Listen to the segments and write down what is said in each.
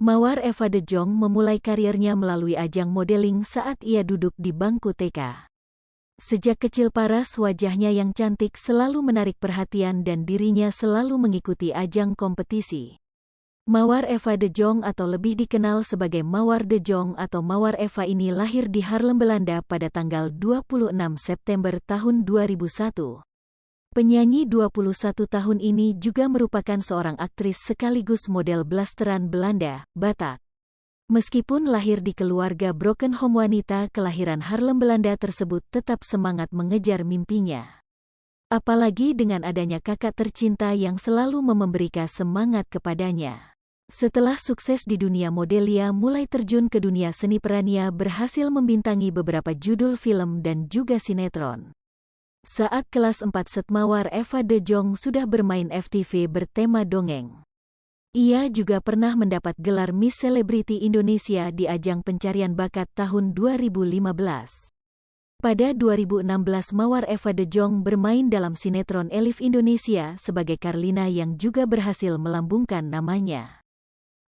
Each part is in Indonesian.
Mawar Eva De Jong memulai karirnya melalui ajang modeling saat ia duduk di bangku TK. Sejak kecil paras wajahnya yang cantik selalu menarik perhatian dan dirinya selalu mengikuti ajang kompetisi. Mawar Eva De Jong atau lebih dikenal sebagai Mawar De Jong atau Mawar Eva ini lahir di Haarlem, Belanda pada tanggal 26 September tahun 2001. Penyanyi 21 tahun ini juga merupakan seorang aktris sekaligus model blasteran Belanda, Batak. Meskipun lahir di keluarga broken home, wanita kelahiran Haarlem, Belanda tersebut tetap semangat mengejar mimpinya. Apalagi dengan adanya kakak tercinta yang selalu memberikan semangat kepadanya. Setelah sukses di dunia model, ia mulai terjun ke dunia seni peran. Ia berhasil membintangi beberapa judul film dan juga sinetron. Saat kelas 4 SD, Mawar Eva De Jong sudah bermain FTV bertema dongeng. Ia juga pernah mendapat gelar Miss Celebrity Indonesia di ajang pencarian bakat tahun 2015. Pada 2016, Mawar Eva De Jong bermain dalam sinetron Elif Indonesia sebagai Carlina yang juga berhasil melambungkan namanya.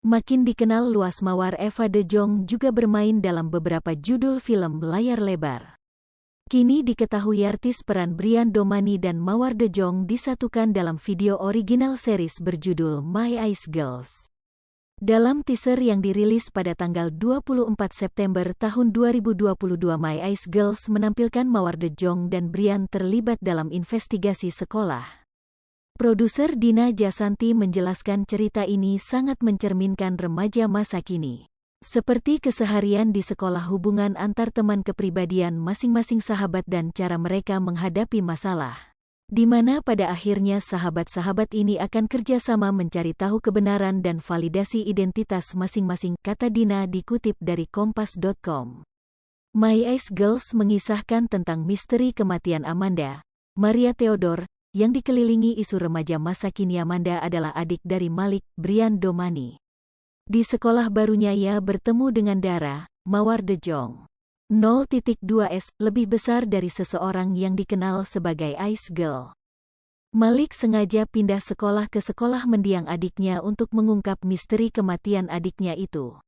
Makin dikenal luas, Mawar Eva De Jong juga bermain dalam beberapa judul film layar lebar. Kini diketahui artis peran Brian Domani dan Mawar De Jong disatukan dalam video original series berjudul My Eyes Girls. Dalam teaser yang dirilis pada tanggal 24 September tahun 2022, My Eyes Girls menampilkan Mawar De Jong dan Brian terlibat dalam investigasi sekolah. Produser Dina Jasanti menjelaskan cerita ini sangat mencerminkan remaja masa kini. Seperti keseharian di sekolah, hubungan antar teman, kepribadian masing-masing sahabat dan cara mereka menghadapi masalah. Di mana pada akhirnya sahabat-sahabat ini akan kerjasama mencari tahu kebenaran dan validasi identitas masing-masing, kata Dina dikutip dari kompas.com. My Eyes Girls mengisahkan tentang misteri kematian Amanda Maria Theodore yang dikelilingi isu remaja masa kini. Amanda adalah adik dari Malik Brian Domani. Di sekolah barunya ia bertemu dengan Dara, Mawar De Jong. 0.2S lebih besar dari seseorang yang dikenal sebagai Ice Girl. Malik sengaja pindah sekolah ke sekolah mendiang adiknya untuk mengungkap misteri kematian adiknya itu.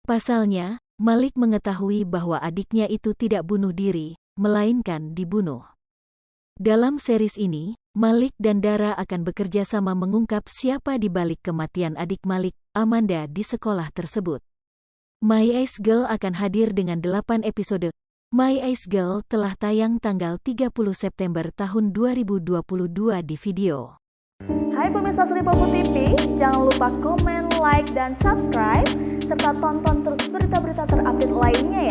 Pasalnya, Malik mengetahui bahwa adiknya itu tidak bunuh diri, melainkan dibunuh. Dalam series ini, Malik dan Dara akan bekerja sama mengungkap siapa di balik kematian adik Malik, Amanda, di sekolah tersebut. My Eyes Girl akan hadir dengan 8 episode. My Eyes Girl telah tayang tanggal 30 September tahun 2022 di video. Hai pemirsa Sri Popo TV, jangan lupa komen, like, dan subscribe, serta tonton terus berita-berita terupdate lainnya ya.